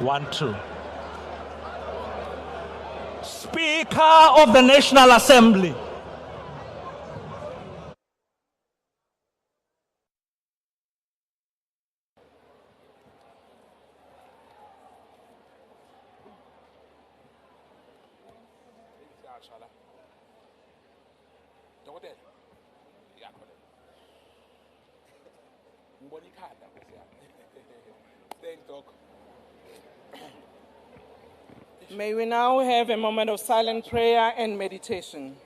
1, 2. Speaker of the National Assembly. May we now have a moment of silent prayer and meditation.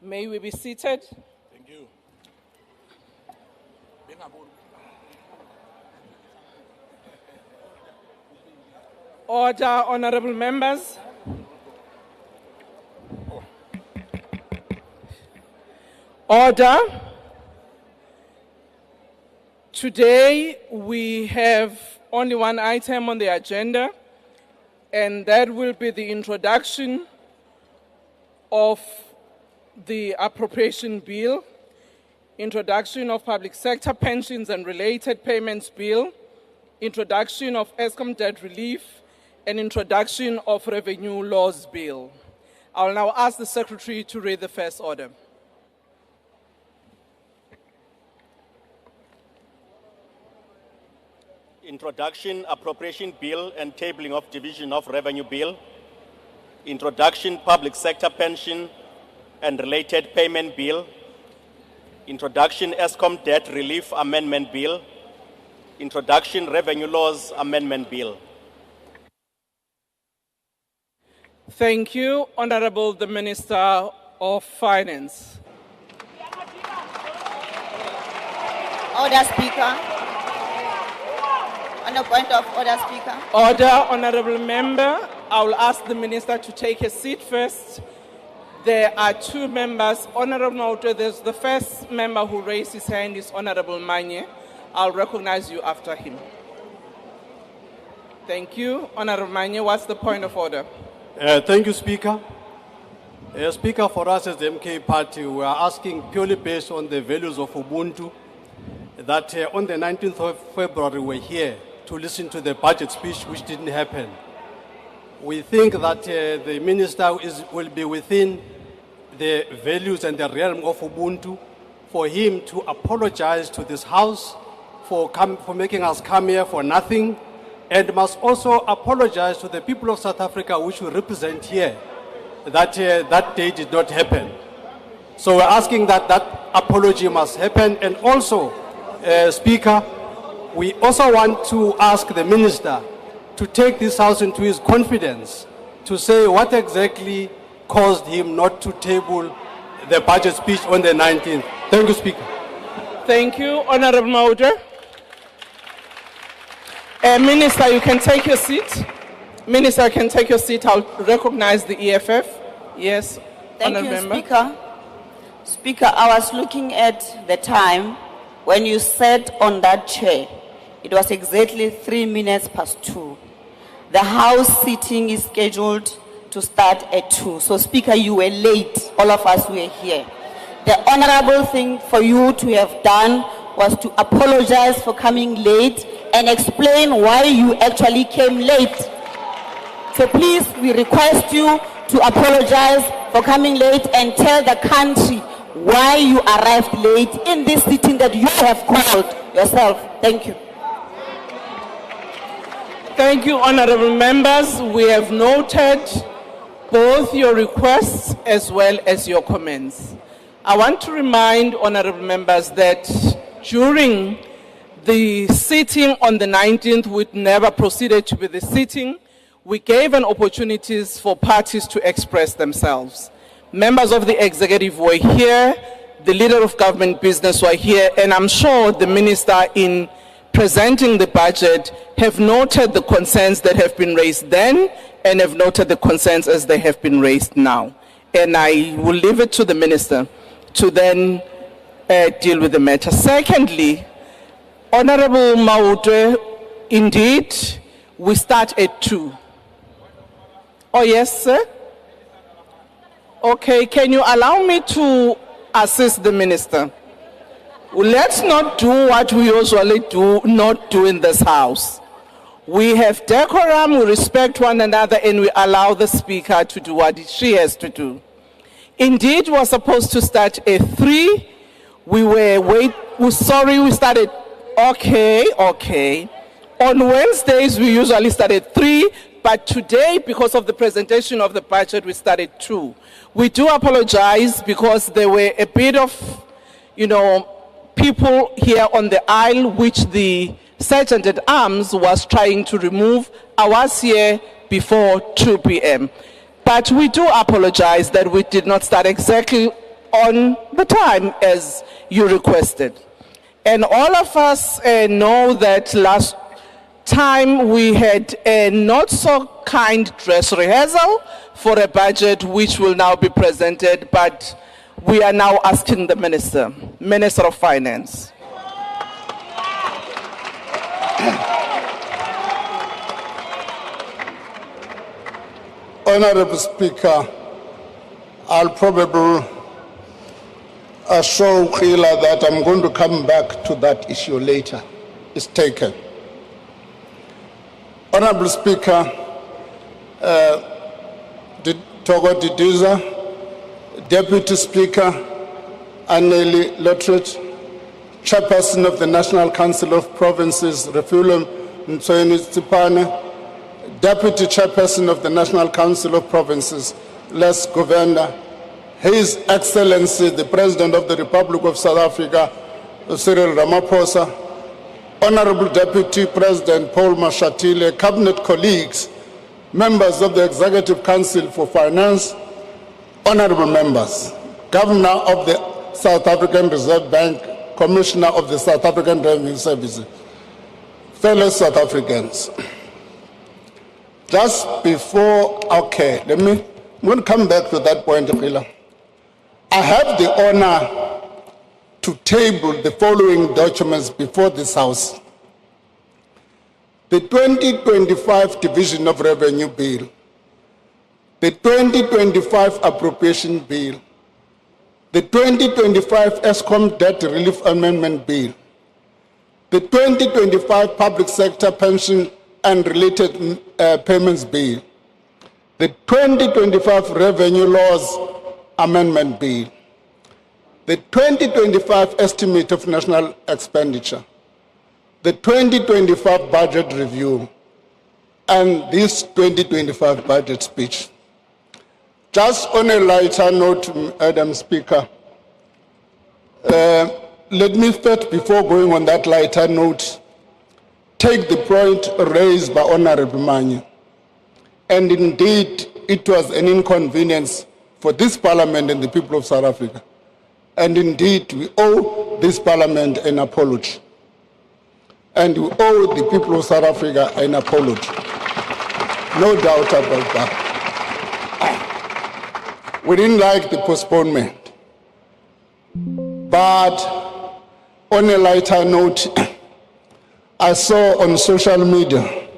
May we be seated. Thank you. Order, honorable members. Order. Today we have only one item on the agenda, and that will be the introduction of the appropriation bill, introduction of public sector pensions and related payments bill, introduction of ESCOM debt relief, and introduction of revenue laws bill. I will now ask the secretary to read the first order. Introduction, appropriation bill and tabling of division of revenue bill. Introduction, public sector pension and related payment bill. Introduction, ESCOM debt relief amendment bill. Introduction, revenue laws amendment bill. Thank you, Honorable the Minister of Finance. Order, Speaker. On a point of order, Speaker. Order, honorable member. I will ask the minister to take a seat first. There are two members. Honorable Mauto, there's the first member who raised his hand is Honorable Manye. I'll recognize you after him. Thank you. Honorable Manye, what's the point of order? Thank you, Speaker. Speaker, for us as the MK Party, we are asking purely based on the values of Ubuntu that on the 19th of February we're here to listen to the budget speech, which didn't happen. We think that the minister will be within the values and the realm of Ubuntu for him to apologize to this House for making us come here for nothing, and must also apologize to the people of South Africa, which we represent here, that that day did not happen. So we're asking that that apology must happen. And also, Speaker, we also want to ask the minister to take this House into his confidence to say what exactly caused him not to table the budget speech on the 19th. Thank you, Speaker. Thank you, Honorable Maude. Minister, you can take your seat. Minister, you can take your seat. I'll recognize the EFF. Yes, Thank Honorable you, member. Speaker. Speaker, I was looking at the time when you sat on that chair. It was exactly 3 minutes past 2. The House sitting is scheduled to start at 2. So, Speaker, you were late. All of us were here. The honorable thing for you to have done was to apologize for coming late and explain why you actually came late. So please, we request you to apologize for coming late and tell the country why you arrived late in this sitting that you have called yourself. Thank you. Thank you, honorable members. We have noted both your requests as well as your comments. I want to remind honorable members that during the sitting on the 19th, which never proceeded to be the sitting, we gave an opportunities for parties to express themselves. Members of the executive were here, the leader of government business were here, and I'm sure the minister in presenting the budget have noted the concerns that have been raised then and have noted the concerns as they have been raised now. And I will leave it to the minister to then deal with the matter. Secondly, Honorable Maude, indeed, we start at 2. Oh, yes, sir? Okay, can you allow me to assist the minister? Let's not do what we usually not do in this house. We have decorum, we respect one another, and we allow the speaker to do what she has to do. Indeed, we're supposed to start at 3. We started, okay. On Wednesdays, we usually start at 3, but today, because of the presentation of the budget, we started 2. We do apologize because there were a bit of, people here on the aisle, which the Sergeant at Arms was trying to remove. I was here before 2 p.m. But we do apologize that we did not start exactly on the time as you requested. And all of us know that last time we had a not so kind dress rehearsal for a budget which will now be presented, but we are now asking the Minister of Finance. Honorable Speaker, I'll probably assure Khila that I'm going to come back to that issue later. It's taken. Honorable Speaker, Togo Didiza, Deputy Speaker, Anneli Lotrit, Chairperson of the National Council of Provinces, Refulum Ntsweni Tsipane, Deputy Chairperson of the National Council of Provinces, Les Governor, His Excellency, the President of the Republic of South Africa, Cyril Ramaphosa, Honorable Deputy President Paul Mashatile, Cabinet colleagues, members of the Executive Council for Finance, honorable members, Governor of the South African Reserve Bank, Commissioner of the South African Revenue Service, fellow South Africans. Just before, I'm going to come back to that point, Khila. I have the honor to table the following documents before this House. The 2025 Division of Revenue Bill, the 2025 Appropriation Bill, the 2025 ESCOM Debt Relief Amendment Bill, the 2025 Public Sector Pension and Related Payments Bill, the 2025 Revenue Laws Amendment Bill, the 2025 Estimate of National Expenditure, the 2025 Budget Review, and this 2025 Budget Speech. Just on a lighter note, Madam Speaker, let me first, before going on that lighter note, take the point raised by Honorable Manyi. And indeed, it was an inconvenience for this Parliament and the people of South Africa. And indeed, we owe this Parliament an apology. And we owe the people of South Africa an apology. No doubt about that. We didn't like the postponement. But on a lighter note, I saw on social media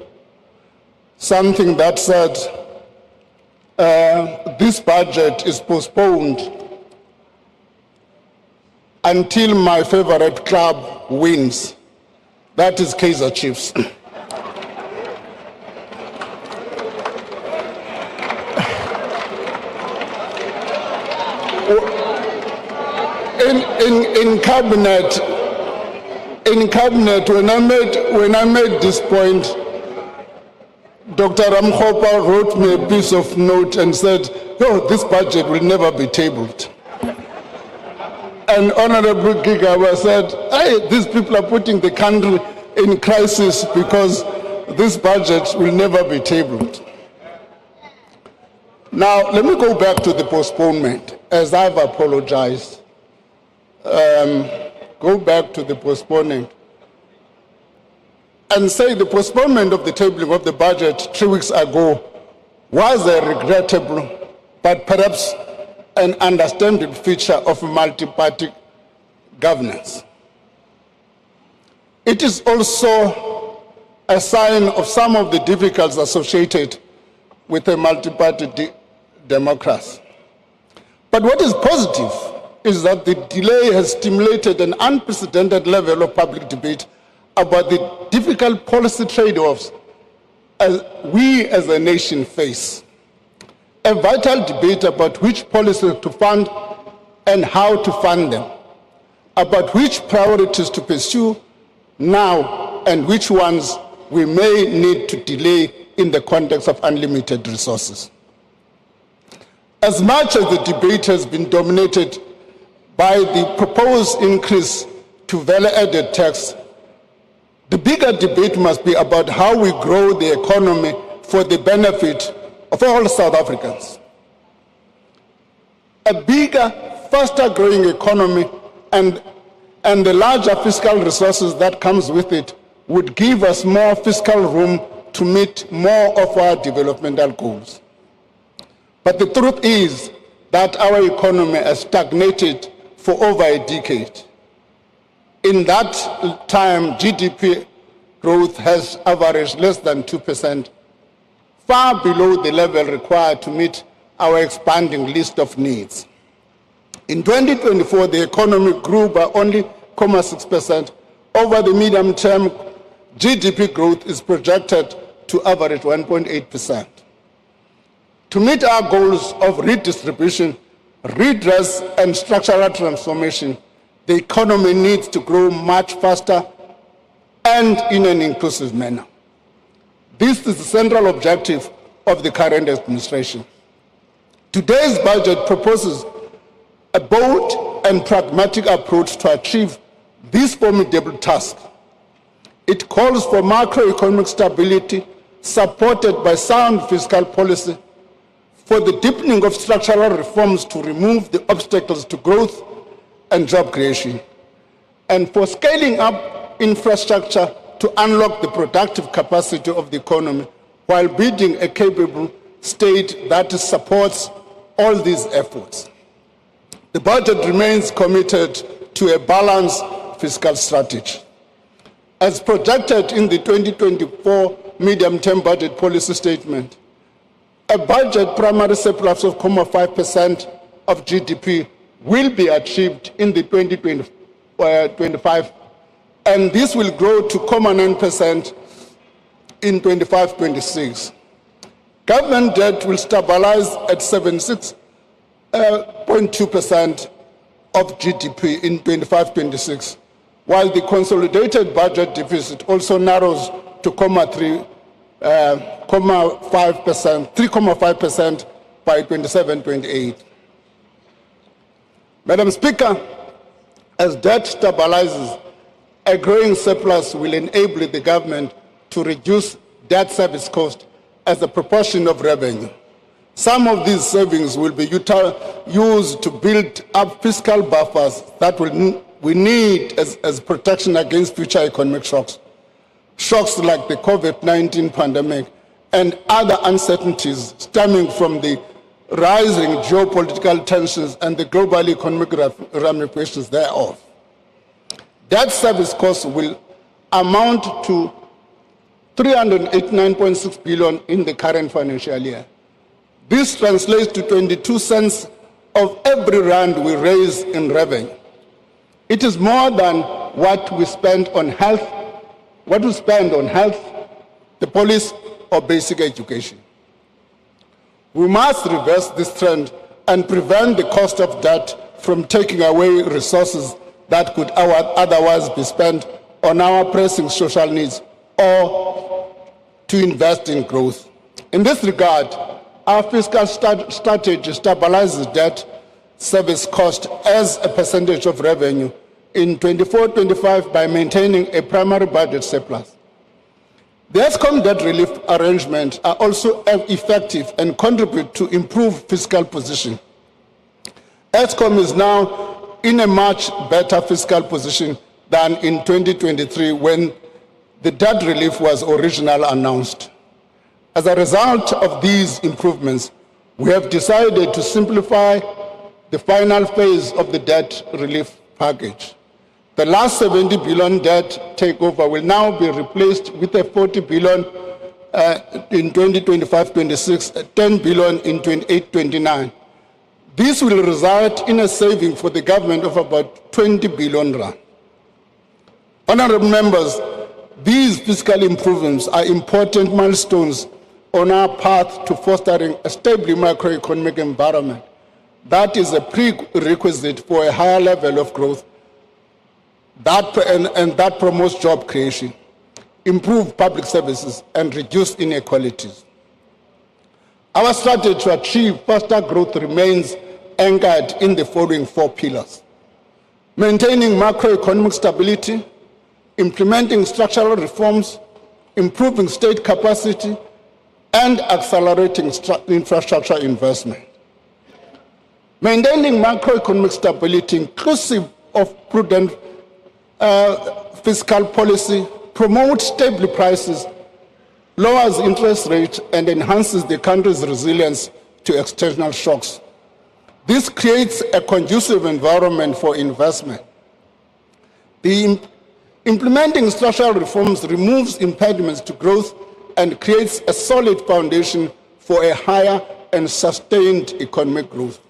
something that said this budget is postponed until my favorite club wins. That is Kaizer Chiefs. In cabinet, when I made this point, Dr. Ramkhopa wrote me a piece of note and said, "Oh, this budget will never be tabled." And Honorable Gigawa said, "Hey, these people are putting the country in crisis because this budget will never be tabled." Now, let me go back to the postponement, as I've apologized. Go back to the postponement and say the postponement of the tabling of the budget 3 weeks ago was a regrettable, but perhaps an understandable feature of multi-party governance. It is also a sign of some of the difficulties associated with a multi-party democracy. But what is positive is that the delay has stimulated an unprecedented level of public debate about the difficult policy trade-offs we as a nation face. A vital debate about which policies to fund and how to fund them, about which priorities to pursue now and which ones we may need to delay in the context of unlimited resources. As much as the debate has been dominated by the proposed increase to value-added tax, the bigger debate must be about how we grow the economy for the benefit of all South Africans. A bigger, faster-growing economy and the larger fiscal resources that comes with it would give us more fiscal room to meet more of our developmental goals. But the truth is that our economy has stagnated for over a decade. In that time, GDP growth has averaged less than 2%, far below the level required to meet our expanding list of needs. In 2024, the economy grew by only 0.6%. Over the medium term, GDP growth is projected to average 1.8%. To meet our goals of redistribution, redress, and structural transformation, the economy needs to grow much faster and in an inclusive manner. This is the central objective of the current administration. Today's budget proposes a bold and pragmatic approach to achieve this formidable task. It calls for macroeconomic stability supported by sound fiscal policy, for the deepening of structural reforms to remove the obstacles to growth and job creation, and for scaling up infrastructure to unlock the productive capacity of the economy while building a capable state that supports all these efforts. The budget remains committed to a balanced fiscal strategy. As projected in the 2024 medium-term budget policy statement, a budget primary surplus of 0.5% of GDP will be achieved in the 2025, and this will grow to 0.9% in 25-26. Government debt will stabilize at 76.2% of GDP in 25-26, while the consolidated budget deficit also narrows to 3.5% by 27-28. Madam Speaker, as debt stabilizes, a growing surplus will enable the government to reduce debt service cost as a proportion of revenue. Some of these savings will be used to build up fiscal buffers that we need as protection against future economic shocks. Shocks like the COVID-19 pandemic and other uncertainties stemming from the rising geopolitical tensions and the global economic ramifications thereof. Debt service costs will amount to 389.6 billion in the current financial year. This translates to 22 cents of every rand we raise in revenue. It is more than what we spend on health, the police, or basic education. We must reverse this trend and prevent the cost of debt from taking away resources that could otherwise be spent on our pressing social needs or to invest in growth. In this regard, our fiscal strategy stabilizes debt service cost as a percentage of revenue in 24-25 by maintaining a primary budget surplus. The ESCOM debt relief arrangements are also effective and contribute to improved fiscal position. ESCOM is now in a much better fiscal position than in 2023 when the debt relief was originally announced. As a result of these improvements, we have decided to simplify the final phase of the debt relief package. The last 70 billion debt takeover will now be replaced with a 40 billion in 2025-26, 10 billion in 28-29. This will result in a saving for the government of about 20 billion rand. Honorable members, these fiscal improvements are important milestones on our path to fostering a stable macroeconomic environment that is a prerequisite for a higher level of growth that promotes job creation, improve public services, and reduce inequalities. Our strategy to achieve faster growth remains anchored in the following 4 pillars: maintaining macroeconomic stability, implementing structural reforms, improving state capacity, and accelerating infrastructure investment. Maintaining macroeconomic stability, inclusive of prudent fiscal policy, promotes stable prices, lowers interest rates, and enhances the country's resilience to external shocks. This creates a conducive environment for investment. Implementing structural reforms removes impediments to growth and creates a solid foundation for a higher and sustained economic growth.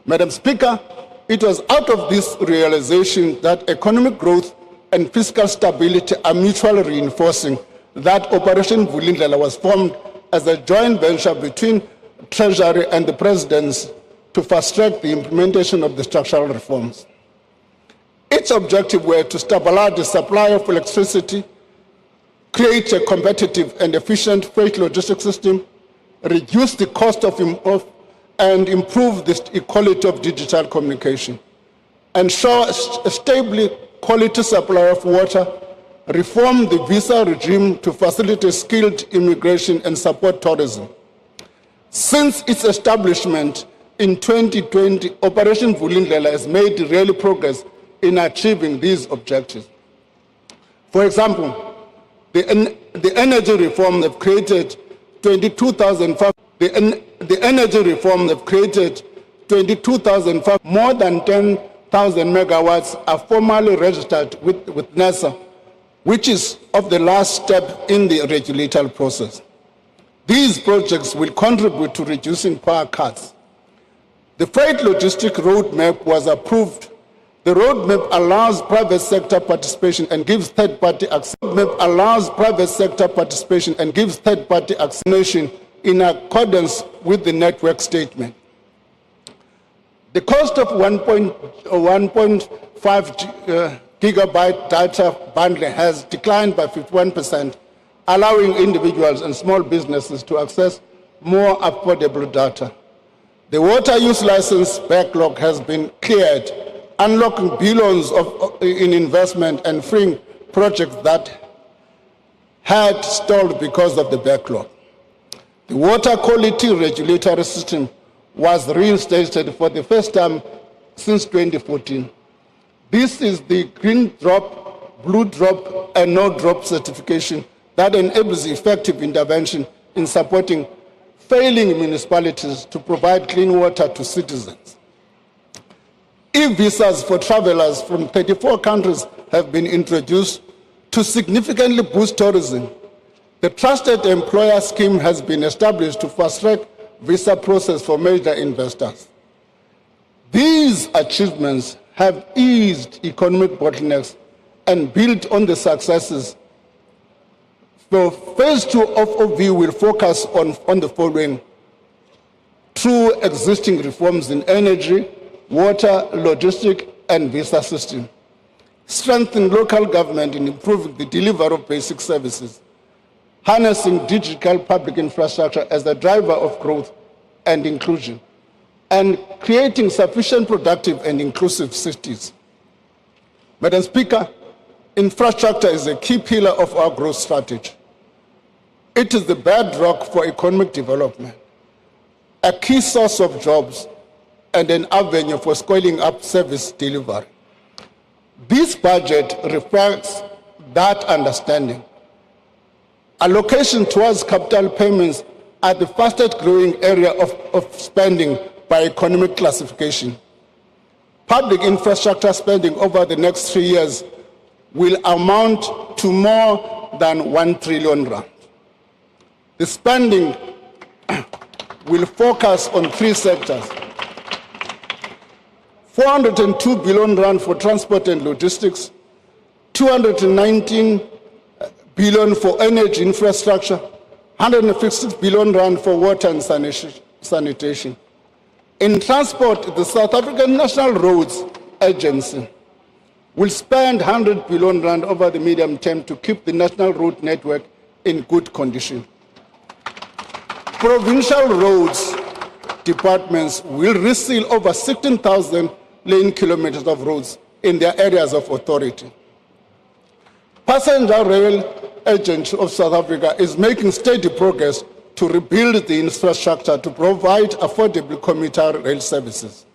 Madam Speaker, it was out of this realization that economic growth and fiscal stability are mutually reinforcing that Operation Vulindlela was formed as a joint venture between Treasury and the Presidency to fast-track the implementation of the structural reforms. Its objective were to stabilize the supply of electricity, create a competitive and efficient freight logistics system, reduce the cost and improve the quality of digital communication, ensure a stable quality supply of water, reform the visa regime to facilitate skilled immigration and support tourism. Since its establishment in 2020, Operation Vulindlela has made real progress in achieving these objectives. For example, the energy reform that created 22,000 the energy reform that created 22,000 more than 10,000 megawatts are formally registered with NASA, which is of the last step in the regulatory process. These projects will contribute to reducing power cuts. The freight logistic roadmap was approved. The roadmap allows private sector participation and gives third-party access. Acceleration in accordance with the network statement. The cost of 1.5 gigabyte data bundle has declined by 51%, allowing individuals and small businesses to access more affordable data. The water use license backlog has been cleared, unlocking billions in investment and freeing projects that had stalled because of the backlog. The water quality regulatory system was reinstated for the first time since 2014. This is the green drop, blue drop, and no drop certification that enables effective intervention in supporting failing municipalities to provide clean water to citizens. E-visas for travelers from 34 countries have been introduced to significantly boost tourism. The Trusted Employer Scheme has been established to fast-track visa process for major investors. These achievements have eased economic bottlenecks and built on the successes. So phase 2 of OV will focus on the following: through existing reforms in energy, water, logistic, and visa system, strengthen local government in improving the delivery of basic services, harnessing digital public infrastructure as a driver of growth and inclusion, and creating sufficient productive and inclusive cities. Madam Speaker, infrastructure is a key pillar of our growth strategy. It is the bedrock for economic development, a key source of jobs, and an avenue for scaling up service delivery. This budget reflects that understanding. Allocation towards capital payments are the fastest growing area of spending by economic classification. Public infrastructure spending over the next 3 years will amount to more than 1 trillion rand. The spending will focus on 3 sectors: 402 billion rand for transport and logistics, 219 billion for energy infrastructure, 156 billion rand for water and sanitation. In transport, the South African National Roads Agency will spend 100 billion rand over the medium term to keep the national road network in good condition. Provincial roads departments will reseal over 16,000 lane kilometers of roads in their areas of authority. Passenger Rail Agency of South Africa is making steady progress to rebuild the infrastructure to provide affordable commuter rail services.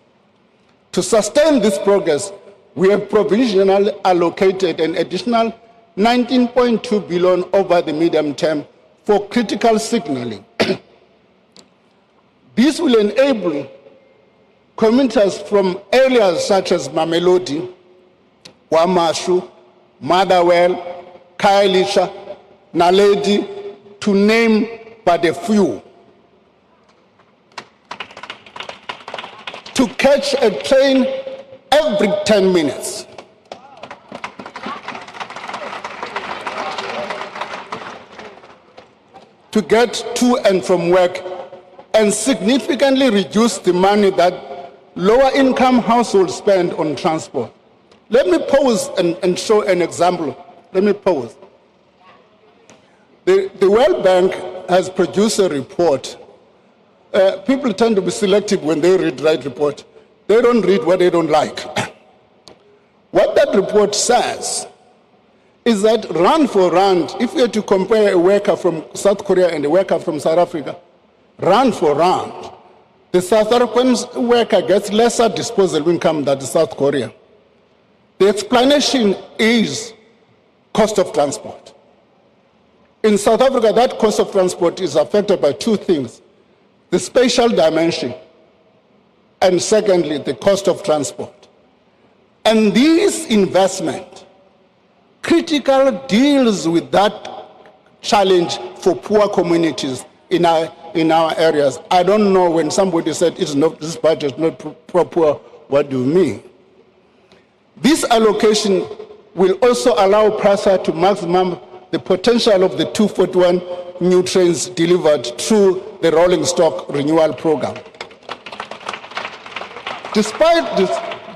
To sustain this progress, we have provisionally allocated an additional 19.2 billion over the medium term for critical signaling. This will enable commuters from areas such as Mamelodi, Wamashu, Motherwell, Khayelitsha, Naledi, to name but a few, to catch a train every 10 minutes. To get to and from work and significantly reduce the money that lower income households spend on transport. Let me pause and show an example. Let me pause. The World Bank has produced a report. People tend to be selective when they read the right report. They don't read what they don't like. What that report says is that rand for rand, if you had to compare a worker from South Korea and a worker from South Africa, rand for rand, the South African worker gets lesser disposable income than the South Korea. The explanation is cost of transport. In South Africa, that cost of transport is affected by two things: the spatial dimension, and secondly, the cost of transport. And this investment critically deals with that challenge for poor communities in our areas. I don't know, when somebody said it's not, this budget is not poor, what do you mean? This allocation will also allow PRASA to maximum the potential of the 241 new trains delivered through the rolling stock renewal program. Despite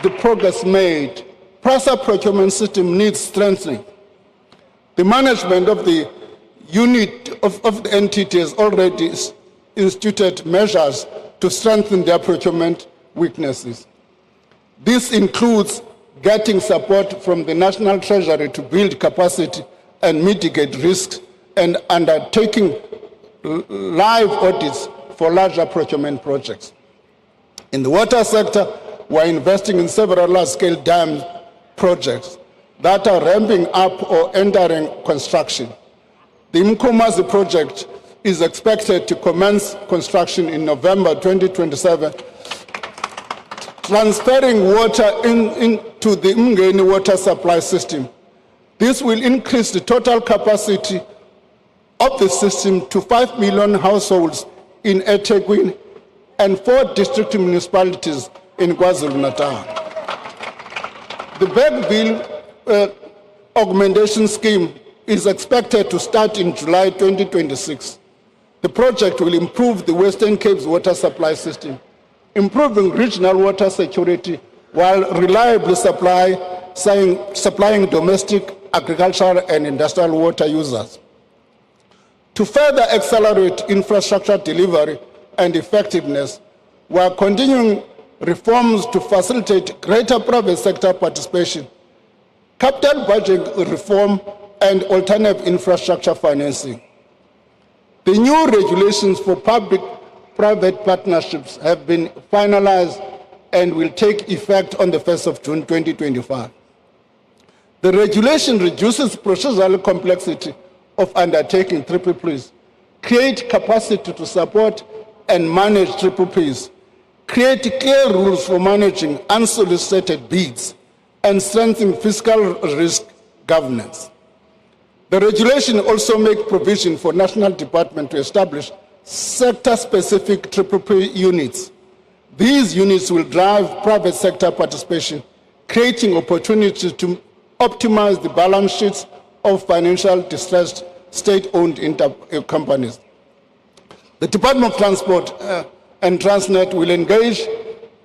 the progress made, PRASA procurement system needs strengthening. The management of the unit of the entity has already instituted measures to strengthen their procurement weaknesses. This includes getting support from the National Treasury to build capacity and mitigate risks, and undertaking live audits for larger procurement projects. In the water sector, we are investing in several large-scale dam projects that are ramping up or entering construction. The Mkomazi project is expected to commence construction in November 2027, transferring water into the Mngeni water supply system. This will increase the total capacity of the system to 5 million households in eThekwini and 4 district municipalities in KwaZulu-Natal. The Bergville augmentation scheme is expected to start in July 2026. The project will improve the Western Cape's water supply system, improving regional water security while reliably supplying domestic, agricultural and industrial water users. To further accelerate infrastructure delivery and effectiveness, we are continuing reforms to facilitate greater private sector participation, capital budget reform and alternative infrastructure financing. The new regulations for public-private partnerships have been finalized and will take effect on the 1st of June 2025. The regulation reduces procedural complexity of undertaking PPPs, create capacity to support and manage PPPs, create clear rules for managing unsolicited bids, and strengthen fiscal risk governance. The regulation also makes provision for national department to establish sector-specific PPP units These units will drive private sector participation, creating opportunities to optimize the balance sheets of financial distressed state-owned companies. The Department of Transport and Transnet will engage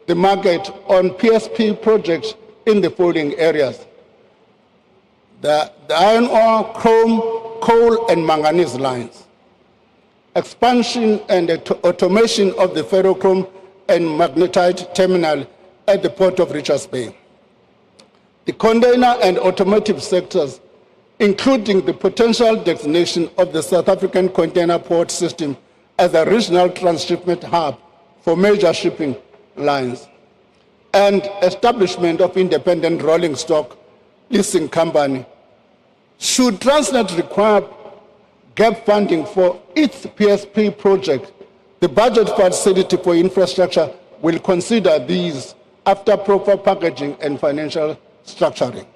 the market on PSP projects in the following areas: the iron ore, chrome, coal, and manganese lines, expansion and automation of the ferrochrome and magnetite terminal at the port of Richards Bay, the container and automotive sectors, including the potential designation of the South African container port system as a regional transshipment hub for major shipping lines, and establishment of independent rolling stock leasing company. Should Transnet require gap funding for its PSP project, the budget facility for infrastructure will consider these after proper packaging and financial structuring.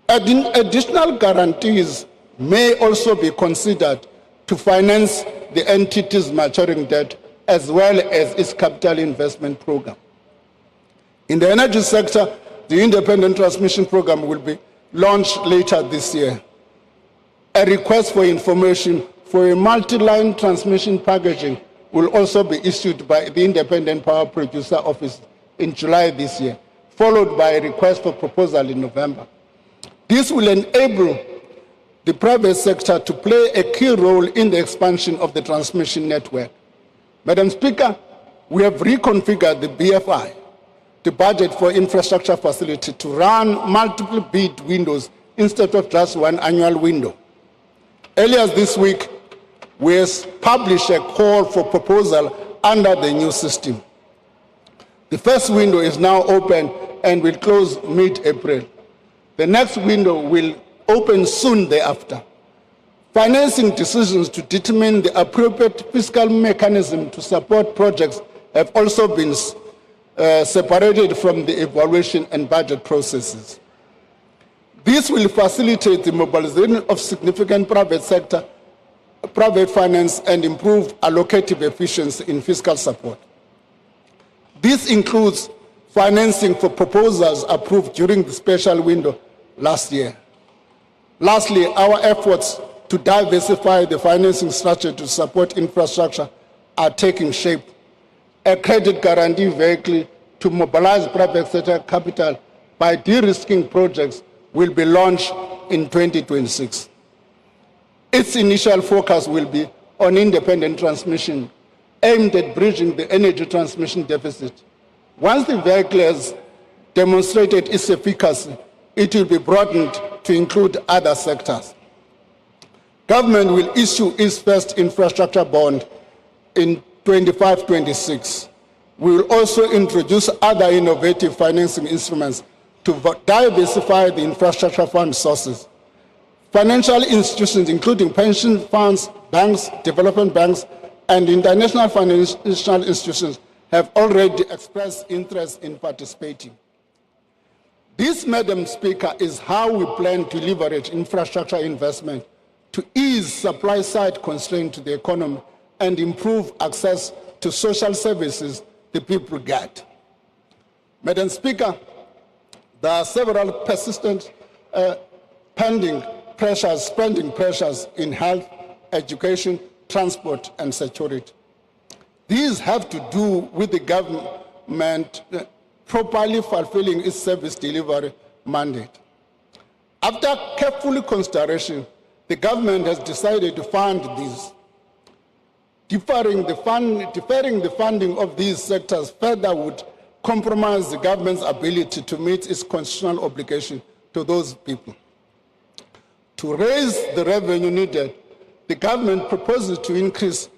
Additional guarantees may also be considered to finance the entity's maturing debt as well as its capital investment program. In the energy sector, the independent transmission program will be launched later this year. A request for information for a multi-line transmission packaging will also be issued by the Independent Power Producer Office in July this year, followed by a request for proposal in November. This will enable the private sector to play a key role in the expansion of the transmission network. Madam Speaker, we have reconfigured the BFI, the budget for infrastructure facility, to run multiple bid windows instead of just one annual window. Earlier this week, we published a call for proposal under the new system. The first window is now open and will close mid-April. The next window will open soon thereafter. Financing decisions to determine the appropriate fiscal mechanism to support projects have also been separated from the evaluation and budget processes. This will facilitate the mobilization of significant private finance and improve allocative efficiency in fiscal support. This includes financing for proposals approved during the special window last year. Lastly, our efforts to diversify the financing structure to support infrastructure are taking shape. A credit guarantee vehicle to mobilize private sector capital by de-risking projects will be launched in 2026. Its initial focus will be on independent transmission, aimed at bridging the energy transmission deficit. Once the vehicle has demonstrated its efficacy, it will be broadened to include other sectors. Government will issue its first infrastructure bond in 25-26. We will also introduce other innovative financing instruments to diversify the infrastructure fund sources. Financial institutions, including pension funds, banks, development banks, and international financial institutions, have already expressed interest in participating. This, Madam Speaker, is how we plan to leverage infrastructure investment to ease supply-side constraints to the economy and improve access to social services the people get. Madam Speaker, there are several persistent spending pressures in health, education, transport, and security. These have to do with the government properly fulfilling its service delivery mandate. After careful consideration, the government has decided to fund these. Deferring the funding of these sectors further would compromise the government's ability to meet its constitutional obligation to those people. To raise the revenue needed, the government proposes to increase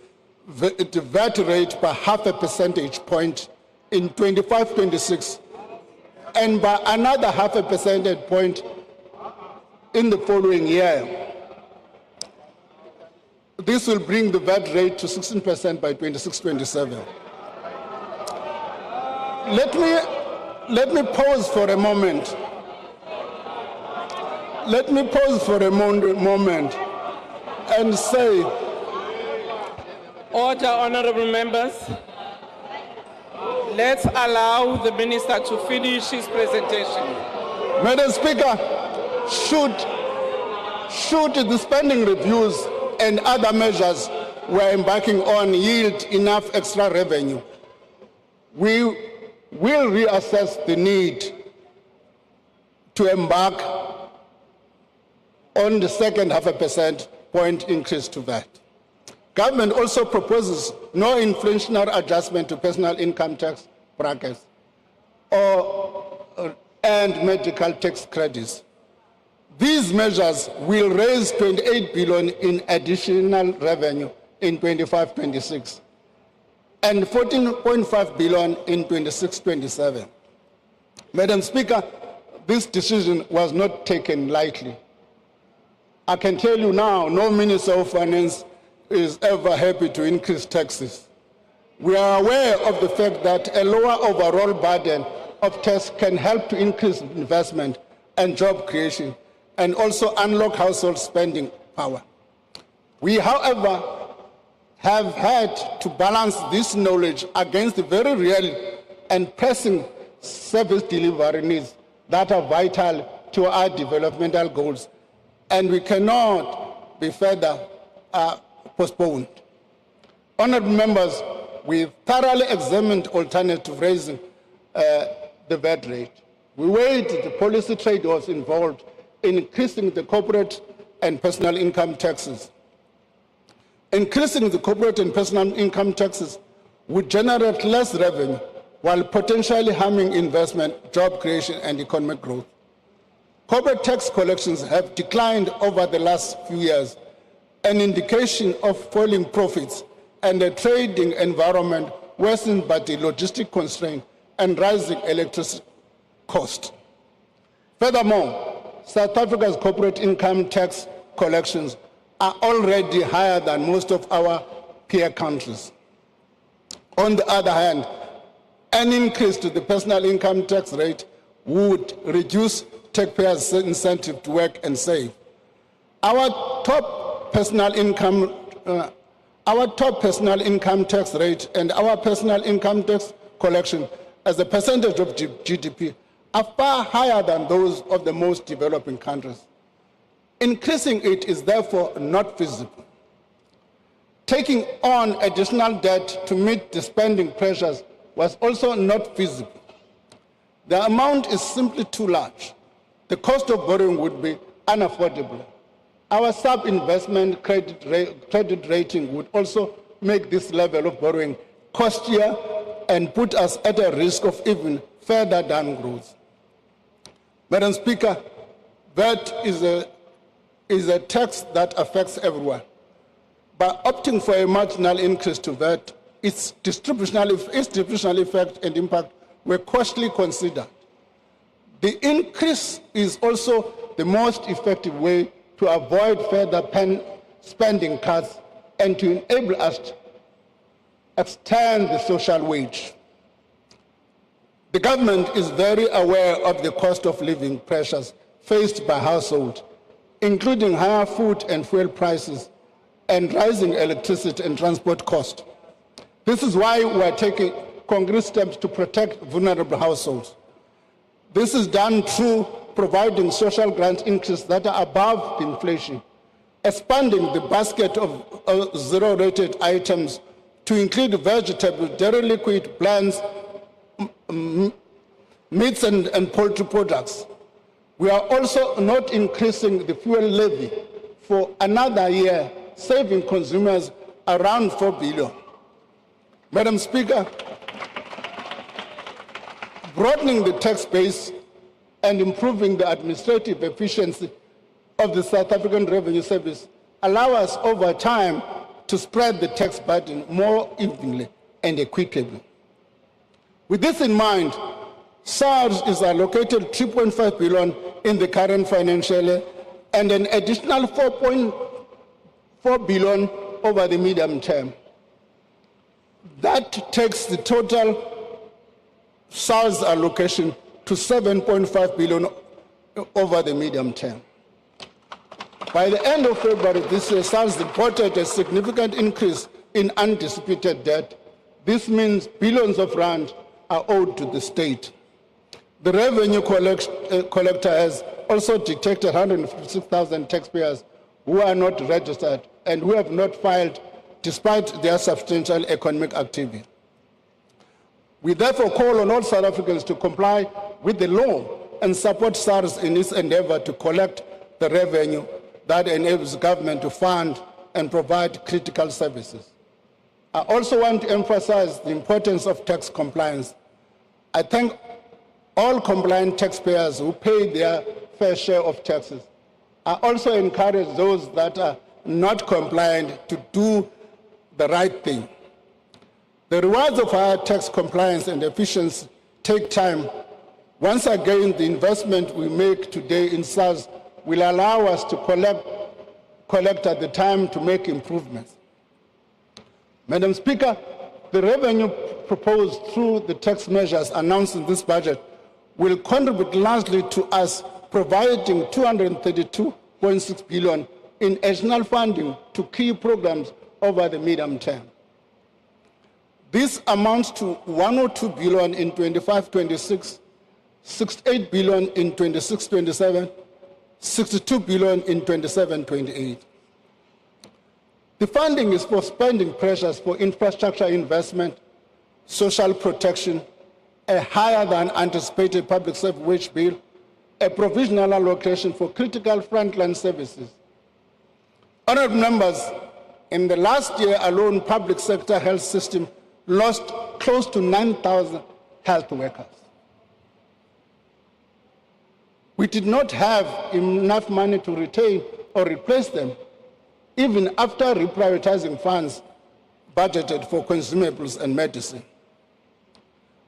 the VAT rate by 0.5 percentage point in 25-26 and by another 0.5 percentage point in the following year. This will bring the VAT rate to 16% by 26-27. Let me pause for a moment. Let me pause for a moment and say, Order, honorable members. Let's allow the minister to finish his presentation. Madam Speaker, should the spending reviews and other measures we're embarking on yield enough extra revenue, we will reassess the need to embark on the second 0.5% point increase to VAT. Government also proposes no inflationary adjustment to personal income tax brackets and medical tax credits. These measures will raise 28 billion in additional revenue in 25-26 and 14.5 billion in 26-27. Madam Speaker, this decision was not taken lightly. I can tell you now, no Minister of Finance is ever happy to increase taxes. We are aware of the fact that a lower overall burden of tax can help to increase investment and job creation and also unlock household spending power. We, however, have had to balance this knowledge against the very real and pressing service delivery needs that are vital to our developmental goals, and we cannot be further postponed. Honourable members, we thoroughly examined alternative raising the VAT rate. We weighed the policy trade-offs involved in increasing the corporate and personal income taxes. Increasing the corporate and personal income taxes would generate less revenue while potentially harming investment, job creation, and economic growth. Corporate tax collections have declined over the last few years, an indication of falling profits and a trading environment worsened by the logistic constraint and rising electricity cost. Furthermore, South Africa's corporate income tax collections are already higher than most of our peer countries. On the other hand, an increase to the personal income tax rate would reduce taxpayers' incentive to work and save. Our top personal income tax rate and our personal income tax collection as a percentage of GDP are far higher than those of the most developing countries. Increasing it is therefore not feasible. Taking on additional debt to meet the spending pressures was also not feasible. The amount is simply too large. The cost of borrowing would be unaffordable. Our sub-investment credit rating would also make this level of borrowing costlier and put us at a risk of even further downgrowth. Madam Speaker, VAT is a tax that affects everyone. By opting for a marginal increase to VAT, its distributional effect and impact were costly considered. The increase is also the most effective way to avoid further spending cuts and to enable us to extend the social wage. The government is very aware of the cost of living pressures faced by households, including higher food and fuel prices and rising electricity and transport costs. This is why we are taking concrete steps to protect vulnerable households. This is done through providing social grant increases that are above inflation, expanding the basket of zero-rated items to include vegetables, dairy liquid, blends, meats and poultry products. We are also not increasing the fuel levy for another year, saving consumers around 4 billion. Madam Speaker, broadening the tax base and improving the administrative efficiency of the South African Revenue Service allow us over time to spread the tax burden more evenly and equitably. With this in mind, SARS is allocated 3.5 billion in the current financial year and an additional 4.4 billion over the medium term. That takes the total SARS allocation to 7.5 billion over the medium term. By the end of February this year, SARS reported a significant increase in undisputed debt. This means billions of rand are owed to the state. The revenue collector has also detected 156,000 taxpayers who are not registered and who have not filed despite their substantial economic activity. We therefore call on all South Africans to comply with the law and support SARS in its endeavor to collect the revenue that enables government to fund and provide critical services. I also want to emphasize the importance of tax compliance. I thank all compliant taxpayers who pay their fair share of taxes. I also encourage those that are not compliant to do the right thing. The rewards of higher tax compliance and efficiency take time. Once again, the investment we make today in SARS will allow us to collect at the time to make improvements. Madam Speaker, the revenue proposed through the tax measures announced in this budget will contribute largely to us providing 232.6 billion in additional funding to key programs over the medium term. This amounts to 102 billion in 25-26, 68 billion in 26-27, 62 billion in 27-28. The funding is for spending pressures for infrastructure investment, social protection, a higher than anticipated public service wage bill, a provisional allocation for critical frontline services. Honourable members, in the last year alone, public sector health system lost close to 9,000 health workers. We did not have enough money to retain or replace them, even after reprioritizing funds budgeted for consumables and medicine.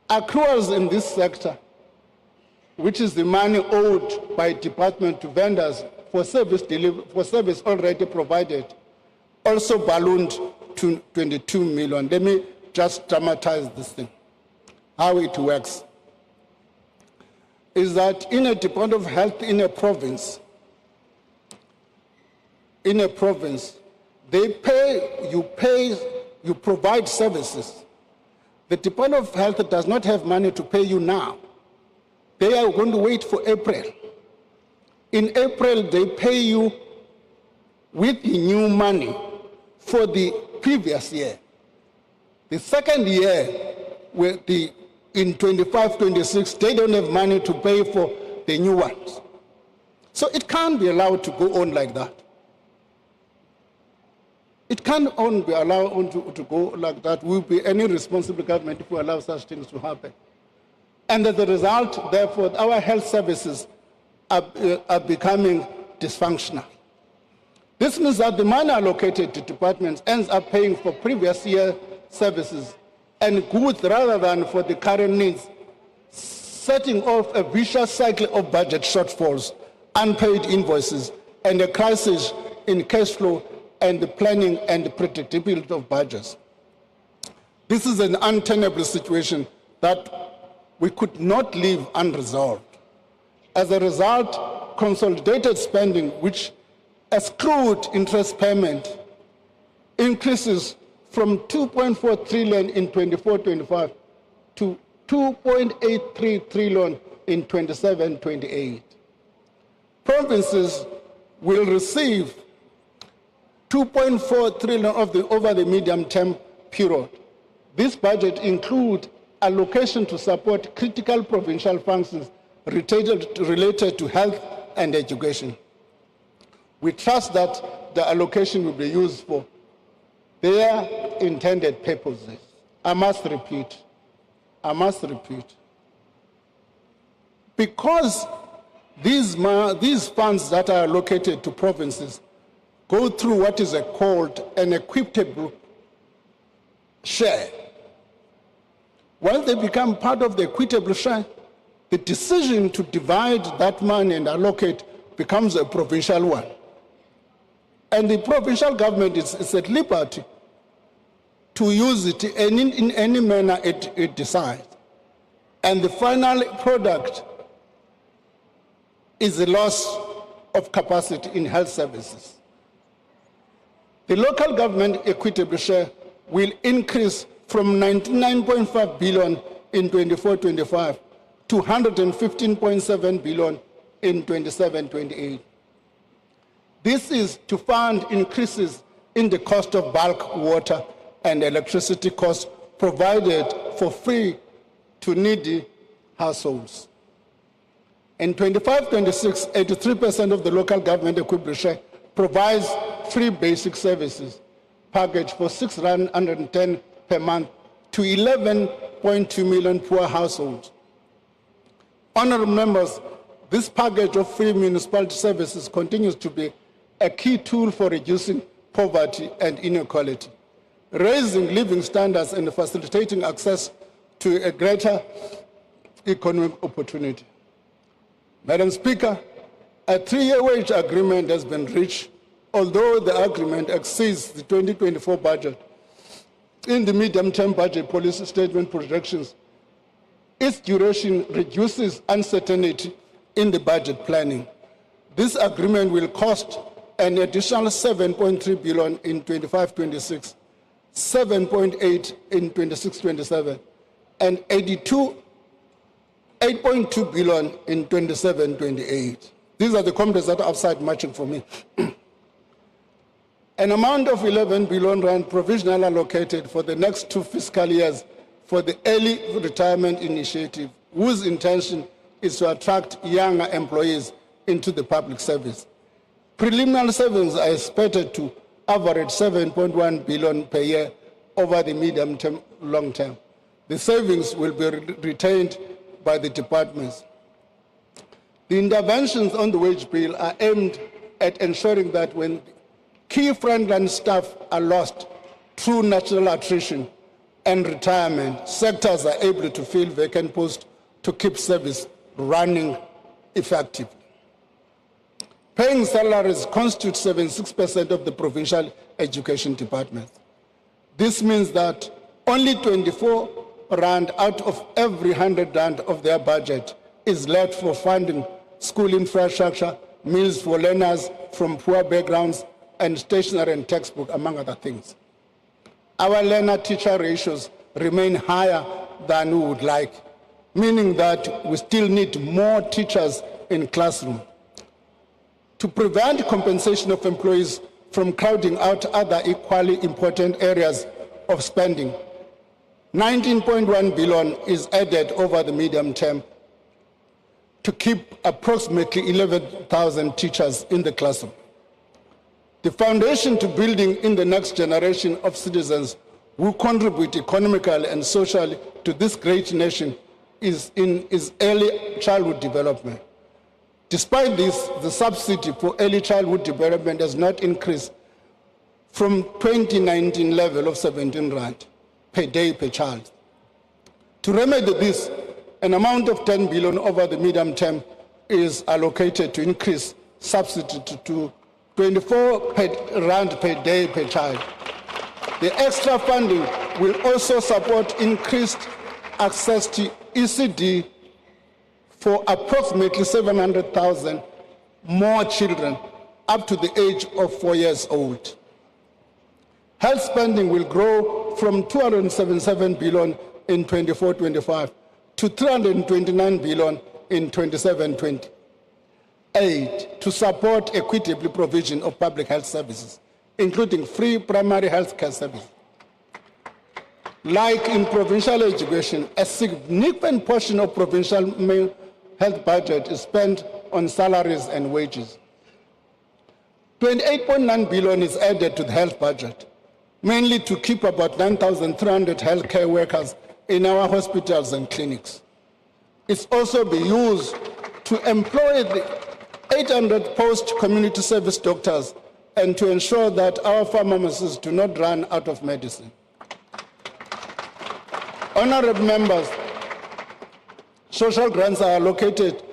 Accruals in this sector, which is the money owed by department to vendors for service already provided, also ballooned to 22 million. Let me just dramatize this thing. How it works is that in a Department of Health in a province, they pay, you provide services. The Department of Health does not have money to pay you now. They are going to wait for April. In April, they pay you with the new money for the previous year. The second year, in 25-26, they don't have money to pay for the new ones. So it can't be allowed to go on like that. It can't be allowed to go like that. Will be any responsible government if we allow such things to happen. And as a result, therefore, our health services are becoming dysfunctional. This means that the money allocated to departments ends up paying for previous year services and goods rather than for the current needs, setting off a vicious cycle of budget shortfalls, unpaid invoices, and a crisis in cash flow and the planning and the predictability of budgets. This is an untenable situation that we could not leave unresolved. As a result, consolidated spending, which exclude interest payment, increases from 2.4 trillion in 24-25 to 2.83 trillion in 27-28. Provinces will receive 2.4 trillion over the medium-term period. This budget includes allocation to support critical provincial functions related to health and education. We trust that the allocation will be used for their intended purposes. I must repeat, because these funds that are allocated to provinces go through what is called an equitable share. Once they become part of the equitable share, the decision to divide that money and allocate becomes a provincial one. And the provincial government is at liberty to use it in any manner it decides. And the final product is the loss of capacity in health services. The local government equitable share will increase from 99.5 billion in 24-25 to 115.7 billion in 27-28. This is to fund increases in the cost of bulk water and electricity costs provided for free to needy households. In 25-26, 83% of the local government equipped share provides free basic services package for R610 per month to 11.2 million poor households. Honourable members, this package of free municipality services continues to be a key tool for reducing poverty and inequality, raising living standards and facilitating access to a greater economic opportunity. Madam Speaker, a 3-year wage agreement has been reached, although the agreement exceeds the 2024 budget. In the medium-term budget policy statement projections, its duration reduces uncertainty in the budget planning. This agreement will cost an additional 7.3 billion in 25-26, 7.8 in 26-27, and 8.2 billion in 27-28. These are the companies that are outside matching for me. An amount of 11 billion rand provisionally allocated for the next 2 fiscal years for the early retirement initiative, whose intention is to attract younger employees into the public service. Preliminary savings are expected to average 7.1 billion per year over the medium term, long term. The savings will be retained by the departments. The interventions on the wage bill are aimed at ensuring that when key frontline staff are lost through natural attrition and retirement, sectors are able to fill vacant posts to keep service running effectively. Paying salaries constitute 76% of the provincial education department. This means that only 24 rand out of every 100 rand of their budget is left for funding school infrastructure, meals for learners from poor backgrounds, and stationery and textbook, among other things. Our learner-teacher ratios remain higher than we would like, meaning that we still need more teachers in classroom. To prevent compensation of employees from crowding out other equally important areas of spending, 19.1 billion is added over the medium term to keep approximately 11,000 teachers in the classroom. The foundation to building in the next generation of citizens who contribute economically and socially to this great nation is early childhood development. Despite this, the subsidy for early childhood development has not increased from 2019 level of 17 rand per day per child. To remedy this, an amount of 10 billion over the medium term is allocated to increase subsidy to 24 rand per day per child. The extra funding will also support increased access to ECD for approximately 700,000 more children up to the age of 4 years old. Health spending will grow from 277 billion in 24-25 to 329 billion in 27-28 to support equitable provision of public health services, including free primary health care services. Like in provincial education, a significant portion of provincial health budget is spent on salaries and wages. 28.9 billion is added to the health budget, mainly to keep about 9,300 healthcare workers in our hospitals and clinics. It's also be used to employ the 800 post-community service doctors and to ensure that our pharmacists do not run out of medicine. Honorable members, social grants are allocated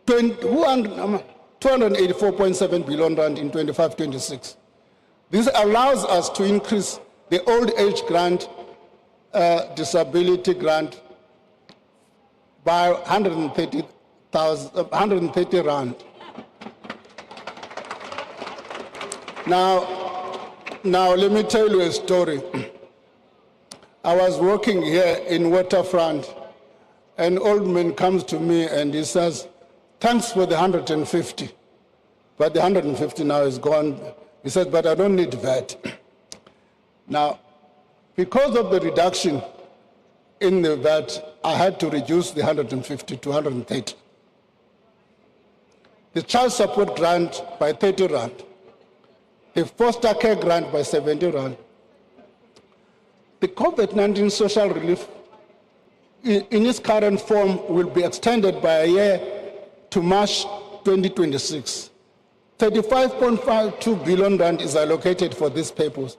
284.7 billion rand in 25-26. This allows us to increase the old age grant, disability grant by 130 rand. Now let me tell you a story. I was working here in Waterfront an old man comes to me and he says, thanks for the 150, but the 150 now is gone. He said, but I don't need VAT. Now, because of the reduction in the VAT, I had to reduce the 150 to 130. The child support grant by 30 rand, the foster care grant by 70 rand. The COVID-19 social relief in its current form will be extended by a year to March 2026. 35.52 billion rand is allocated for this purpose.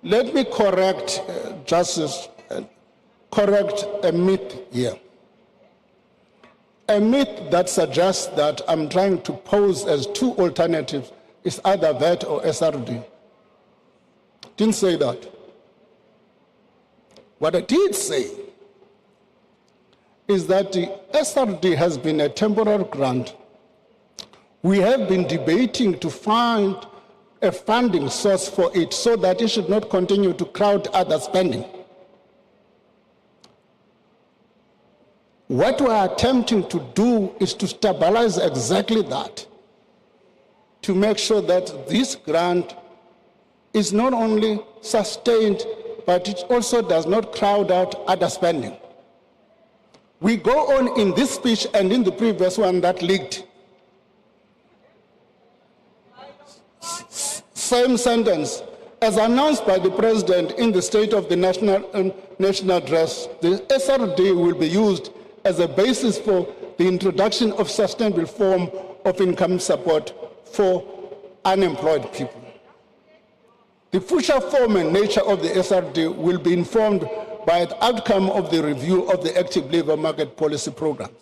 Let me correct, correct a myth here. A myth that suggests that I'm trying to pose as two alternatives is either VAT or SRD. Didn't say that. What I did say is that the SRD has been a temporary grant. We have been debating to find a funding source for it so that it should not continue to crowd other spending. What we are attempting to do is to stabilize exactly that, to make sure that this grant is not only sustained, but it also does not crowd out other spending. We go on in this speech and in the previous one that leaked. Same sentence. As announced by the President in the State of the National Address, the SRD will be used as a basis for the introduction of sustainable form of income support for unemployed people. The future form and nature of the SRD will be informed by the outcome of the review of the active labor market policy programs.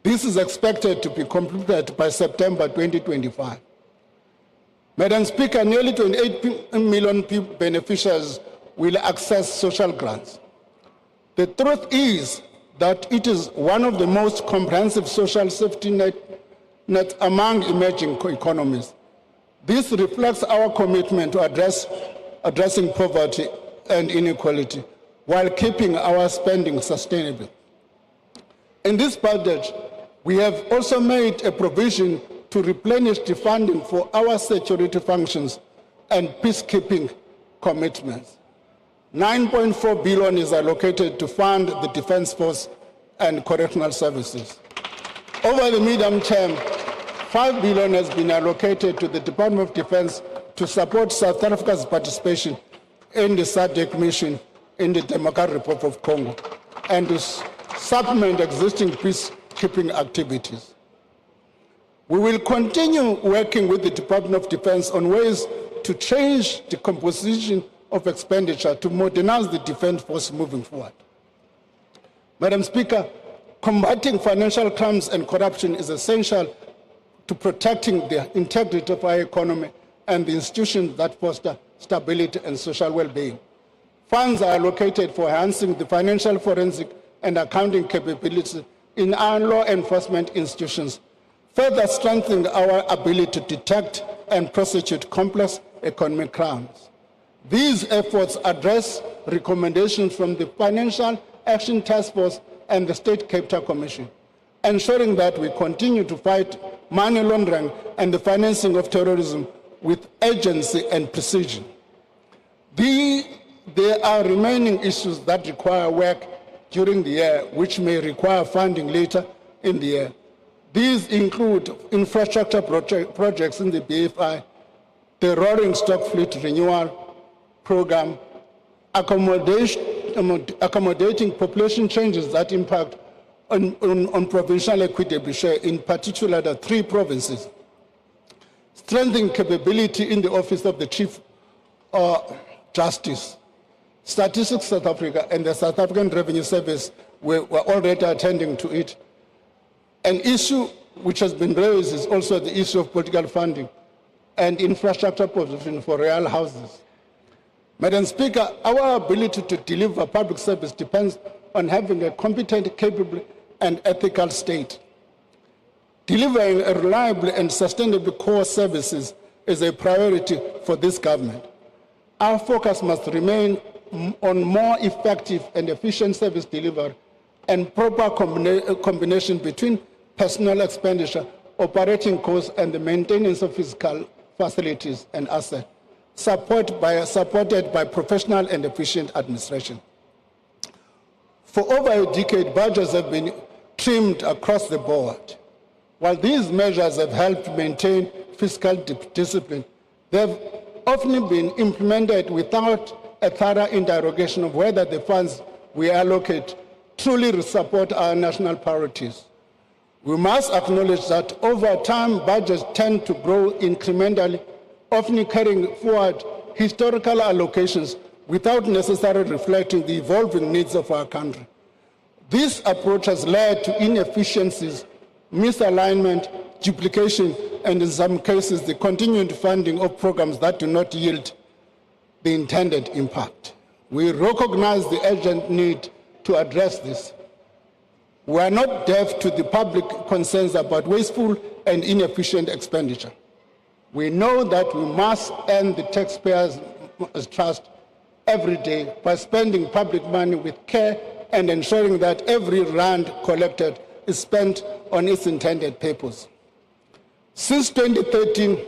This is expected to be completed by September 2025. Madam Speaker, nearly 28 million beneficiaries will access social grants. The truth is that it is one of the most comprehensive social safety nets among emerging economies. This reflects our commitment to addressing poverty and inequality while keeping our spending sustainable. In this budget, we have also made a provision to replenish the funding for our security functions and peacekeeping commitments. 9.4 billion is allocated to fund the Defence Force and correctional services. Over the medium term, 5 billion has been allocated to the Department of Defense to support South Africa's participation in the SADC mission in the Democratic Republic of Congo and to supplement existing peacekeeping activities. We will continue working with the Department of Defense on ways to change the composition of expenditure to modernize the defense force moving forward. Madam Speaker, combating financial crimes and corruption is essential to protecting the integrity of our economy and the institutions that foster stability and social well-being. Funds are allocated for enhancing the financial forensic and accounting capabilities in our law enforcement institutions, further strengthening our ability to detect and prosecute complex economic crimes. These efforts address recommendations from the Financial Action Task Force and the State Capital Commission, ensuring that we continue to fight money laundering and the financing of terrorism with urgency and precision. There are remaining issues that require work during the year, which may require funding later in the year. These include infrastructure projects in the BFI, the rolling stock fleet renewal program, accommodating population changes that impact on provincial equitable share, in particular the 3 provinces, strengthening capability in the Office of the Chief Justice, Statistics South Africa and the South African Revenue Service were already attending to it. An issue which has been raised is also the issue of political funding and infrastructure provision for real houses. Madam Speaker, our ability to deliver public service depends on having a competent, capable, and ethical state. Delivering a reliable and sustainable core services is a priority for this government. Our focus must remain on more effective and efficient service delivery, and proper combination between personal expenditure, operating costs, and the maintenance of physical facilities and assets, supported by professional and efficient administration. For over a decade, budgets have been trimmed across the board. While these measures have helped maintain fiscal discipline, they have often been implemented without a thorough interrogation of whether the funds we allocate truly support our national priorities. We must acknowledge that over time, budgets tend to grow incrementally, often carrying forward historical allocations without necessarily reflecting the evolving needs of our country. This approach has led to inefficiencies, misalignment, duplication, and in some cases, the continued funding of programs that do not yield the intended impact. We recognize the urgent need to address this. We are not deaf to the public concerns about wasteful and inefficient expenditure. We know that we must earn the taxpayers' trust every day by spending public money with care and ensuring that every rand collected is spent on its intended purpose. Since 2013,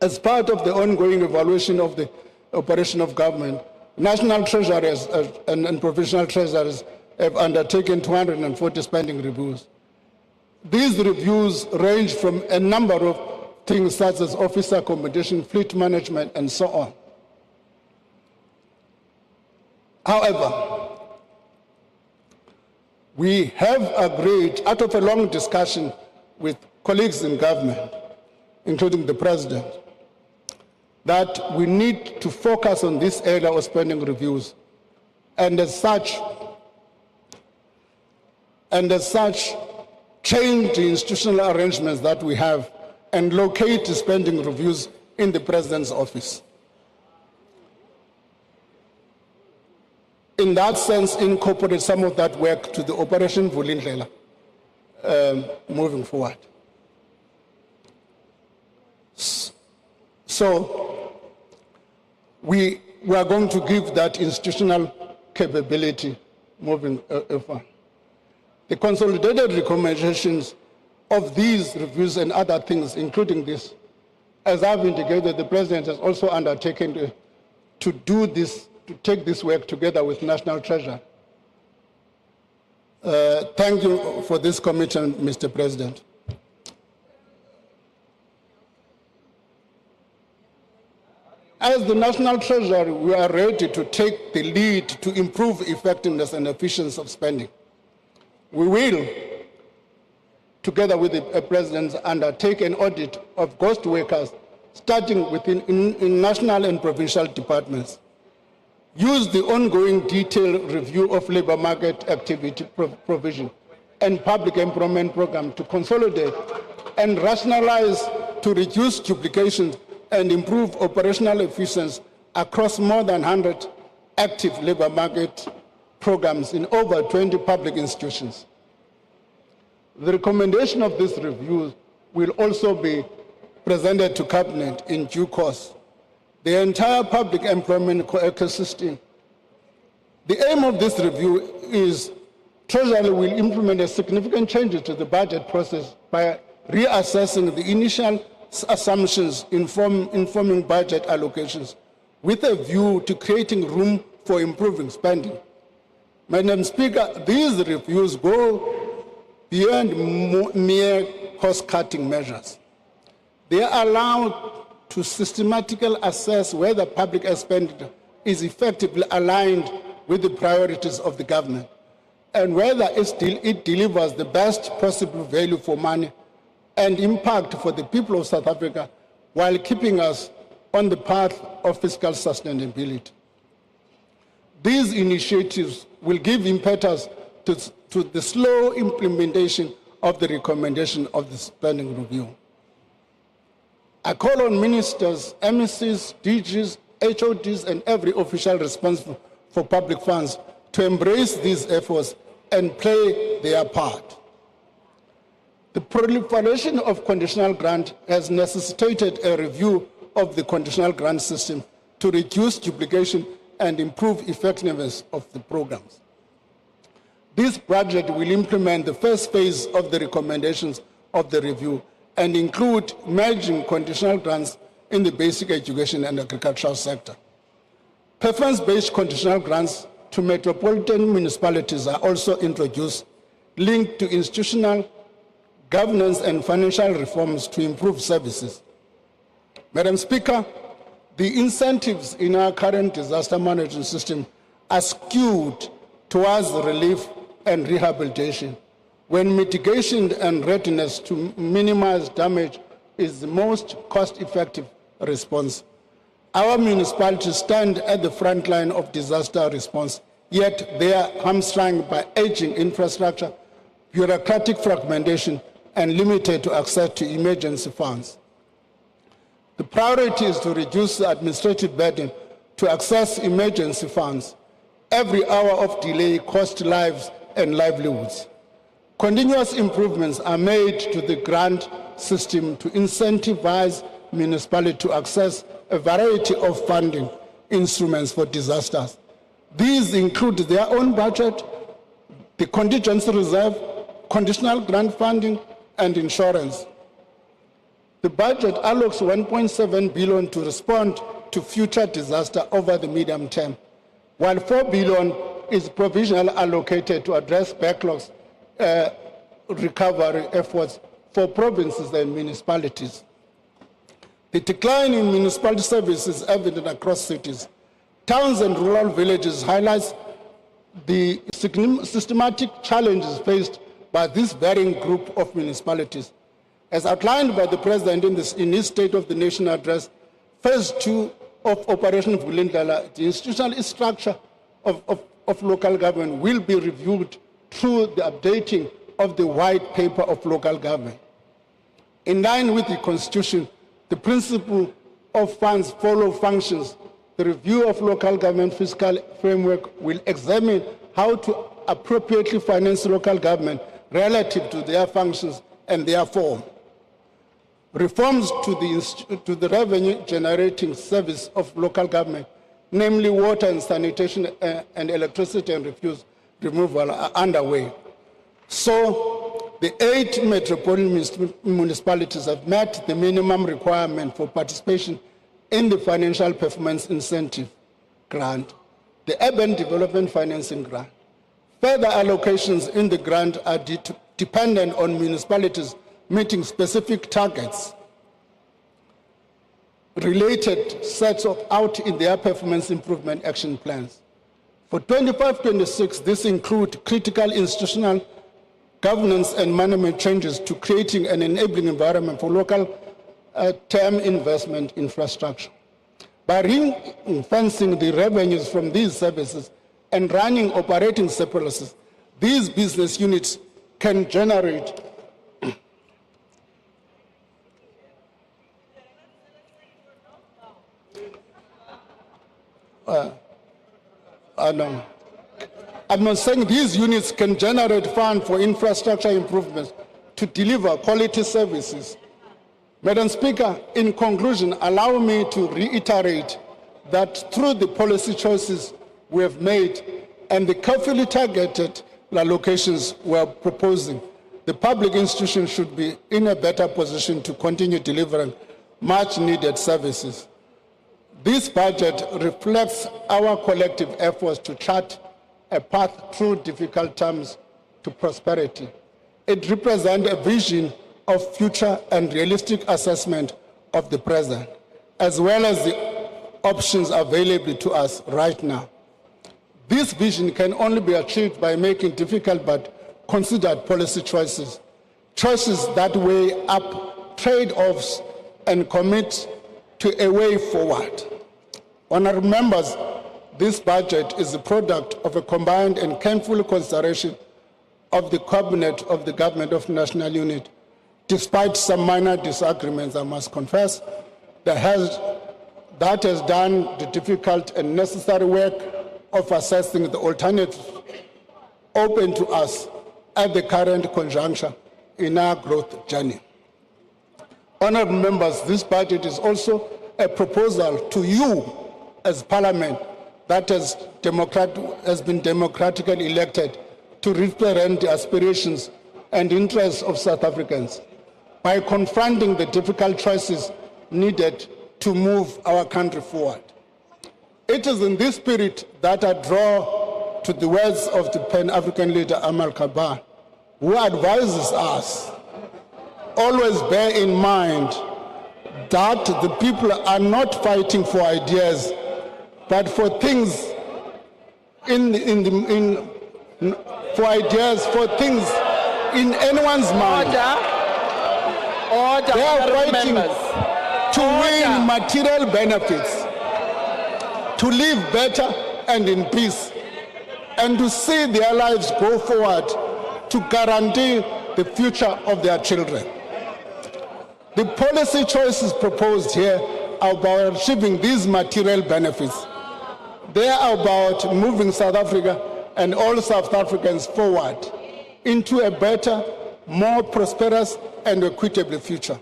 as part of the ongoing evaluation of the operation of government, national treasurers and provincial treasurers have undertaken 240 spending reviews. These reviews range from a number of things such as officer accommodation, fleet management, and so on. However, we have agreed, out of a long discussion with colleagues in government, including the president, that we need to focus on this area of spending reviews. And as such, change the institutional arrangements that we have and locate the spending reviews in the president's office. In that sense, incorporate some of that work to the Operation Vulindlela moving forward. So we are going to give that institutional capability moving forward. The consolidated recommendations of these reviews and other things, including this, as I've indicated, the President has also undertaken to do this, to take this work together with National Treasury. Thank you for this commitment, Mr. President. As the National Treasury, we are ready to take the lead to improve effectiveness and efficiency of spending. We will, together with the President, undertake an audit of ghost workers, starting within in national and provincial departments. Use the ongoing detailed review of labor market activity provision and public employment program to consolidate and rationalize to reduce duplications and improve operational efficiency across more than 100 active labor market programs in over 20 public institutions. The recommendation of this review will also be presented to Cabinet in due course. The entire public employment ecosystem. The aim of this review is Treasury will implement a significant changes to the budget process by reassessing the initial assumptions informing budget allocations with a view to creating room for improving spending. Madam Speaker, these reviews go beyond mere cost-cutting measures. They are allowed to systematically assess whether public expenditure is effectively aligned with the priorities of the government and whether it delivers the best possible value for money and impact for the people of South Africa while keeping us on the path of fiscal sustainability. These initiatives will give impetus to the slow implementation of the recommendation of the spending review. I call on ministers, MECs, DGs, HODs, and every official responsible for public funds to embrace these efforts and play their part. The proliferation of conditional grant has necessitated a review of the conditional grant system to reduce duplication and improve effectiveness of the programs. This budget will implement the first phase of the recommendations of the review and include merging conditional grants in the basic education and agricultural sector. Preference-based conditional grants to metropolitan municipalities are also introduced, linked to institutional governance and financial reforms to improve services. Madam Speaker, the incentives in our current disaster management system are skewed towards relief and rehabilitation, when mitigation and readiness to minimize damage is the most cost-effective response. Our municipalities stand at the front line of disaster response, yet they are hamstrung by aging infrastructure, bureaucratic fragmentation, and limited to access to emergency funds. The priority is to reduce the administrative burden to access emergency funds. Every hour of delay costs lives and livelihoods. Continuous improvements are made to the grant system to incentivize municipalities to access a variety of funding instruments for disasters. These include their own budget, the contingency reserve, conditional grant funding, and insurance. The budget allocates 1.7 billion to respond to future disaster over the medium term, while 4 billion is provisionally allocated to address backlogs recovery efforts for provinces and municipalities. The decline in municipal services is evident across cities. Towns and rural villages highlights the systematic challenges faced by this varying group of municipalities. As outlined by the President in his State of the Nation address, phase 2 of Operation Vulindlela, the institutional structure of local government will be reviewed through the updating of the white paper of local government. In line with the Constitution, the principle of funds follow functions. The review of local government fiscal framework will examine how to appropriately finance local government relative to their functions and their form. Reforms to the revenue-generating service of local government, namely water and sanitation and electricity and refuse removal, are underway. So, the 8 metropolitan municipalities have met the minimum requirement for participation in the Financial Performance Incentive Grant, the Urban Development Financing Grant. Further allocations in the grant are dependent on municipalities meeting specific targets related sets out in their performance improvement action plans. For 25-26, this includes critical institutional governance and management changes to creating an enabling environment for local term investment infrastructure. By ring-fencing the revenues from these services and running operating surpluses, these business units can generate I'm not saying these units can generate funds for infrastructure improvements to deliver quality services. Madam Speaker, in conclusion, allow me to reiterate that through the policy choices we have made and the carefully targeted allocations we are proposing, the public institutions should be in a better position to continue delivering much needed services. This budget reflects our collective efforts to chart a path through difficult times to prosperity. It represents a vision of future and realistic assessment of the present, as well as the options available to us right now. This vision can only be achieved by making difficult but considered policy choices, choices that weigh up trade-offs and commit to a way forward. Honourable members, this budget is a product of a combined and careful consideration of the Cabinet of the Government of National Unity. Despite some minor disagreements, I must confess, that has done the difficult and necessary work of assessing the alternatives open to us at the current conjuncture in our growth journey. Honourable members, this budget is also a proposal to you as Parliament that has been democratically elected to represent the aspirations and interests of South Africans by confronting the difficult choices needed to move our country forward. It is in this spirit that I draw to the words of the Pan-African leader Amal Kabar, who advises us, always bear in mind that the people are not fighting for ideas, but for things for things in anyone's mind. Order, They are honourable fighting members. to win material benefits, to live better and in peace, and to see their lives go forward to guarantee the future of their children. The policy choices proposed here are about achieving these material benefits. They are about moving South Africa and all South Africans forward into a better, more prosperous and equitable future.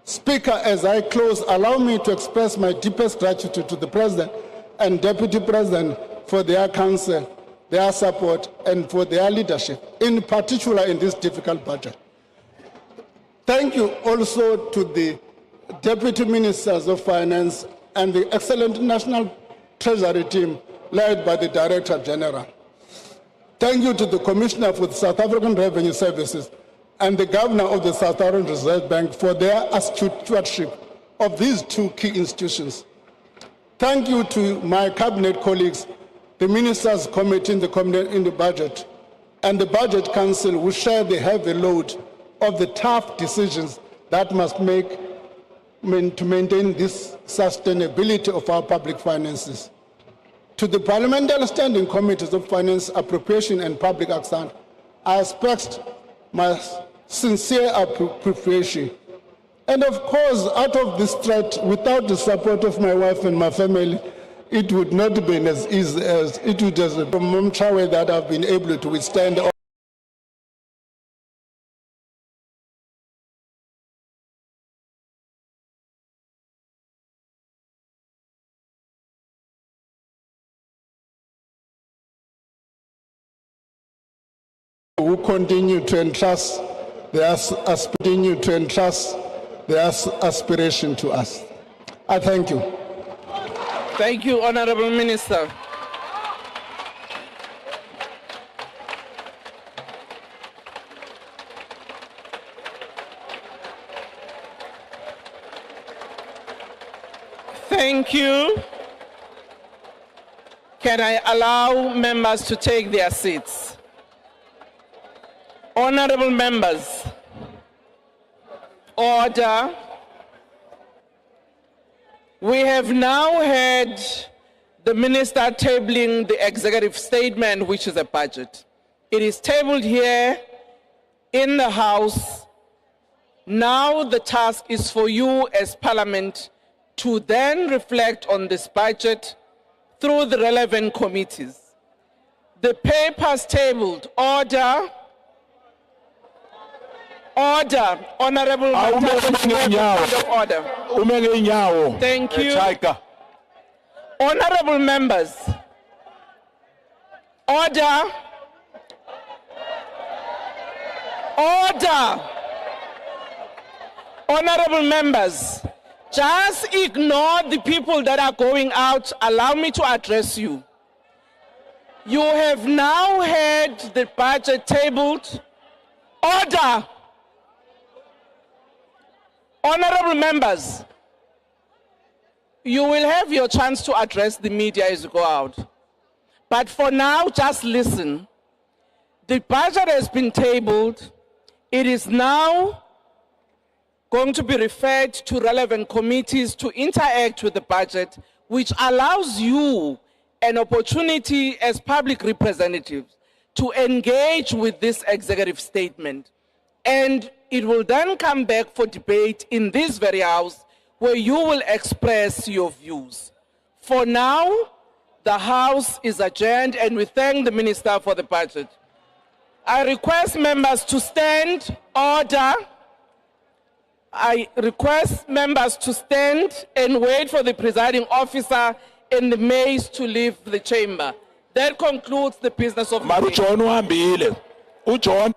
Speaker, as I close, allow me to express my deepest gratitude to the President and Deputy President for their counsel, their support, and for their leadership, in particular in this difficult budget. Thank you also to the Deputy Ministers of Finance and the excellent National Treasury team led by the Director General. Thank you to the Commissioner for the South African Revenue Services and the Governor of the South African Reserve Bank for their astute stewardship of these two key institutions. Thank you to my Cabinet colleagues, the Ministers' Committee in the Budget, and the Budget Council, who share the heavy load of the tough decisions that must make to maintain this sustainability of our public finances. To the Parliamentary Standing Committees of Finance, Appropriation and Public Account, I express my sincere appreciation. And of course, out of this threat, without the support of my wife and my family, it would not have been as easy as it would have been from Chawe that I've been able to withstand. Who continue to entrust their aspiration to us. I thank you. Thank you, Honourable Minister. Thank you. Can I allow members to take their seats? Honourable members, order. We have now heard the Minister tabling the executive statement, which is a budget. It is tabled here in the House. Now the task is for you as Parliament to then reflect on this budget through the relevant committees. The papers tabled, order. Order, Honourable order. Thank you. Honourable members, order. Order. Honourable members, just ignore the people that are going out. Allow me to address you. You have now heard the budget tabled. Order. Honourable members, you will have your chance to address the media as you go out. But for now, just listen. The budget has been tabled. It is now going to be referred to relevant committees to interact with the budget, which allows you an opportunity as public representatives to engage with this executive statement. And it will then come back for debate in this very House, where you will express your views. For now, the House is adjourned, and we thank the Minister for the budget. I request members to stand. Order. I request members to stand and wait for the presiding officer and the maids to leave the chamber. That concludes the business of the Maru day. John uhambile. uJohn